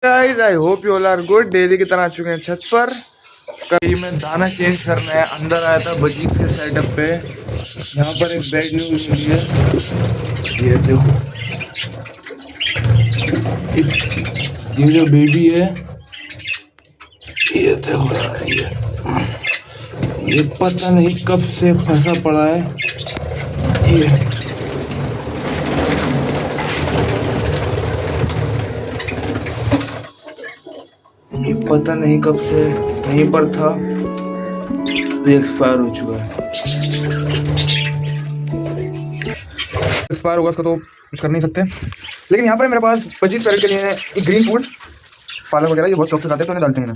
Guys I hope you all are good. Daily की तरह आ चुके हैं छत पर। कभी मैं दाना चेंज करना है, अंदर आया था बजीज के सेटअप पे। यहाँ पर एक बैड न्यूज मिली है, ये देखो। ये जो बेबी है, ये देखो यार, ये पता नहीं कब से फंसा पड़ा है। ये पता नहीं कब से यहीं पर था, ये एक्सपायर हो चुका है। एक्सपायर होगा, उसका तो कुछ कर नहीं सकते। लेकिन यहाँ पर मेरे पास 25 पैकेट के लिए ग्रीन फूड पालक वगैरह, ये बहुत शौक से खाते हैं तो उन्हें डालते हैं ना।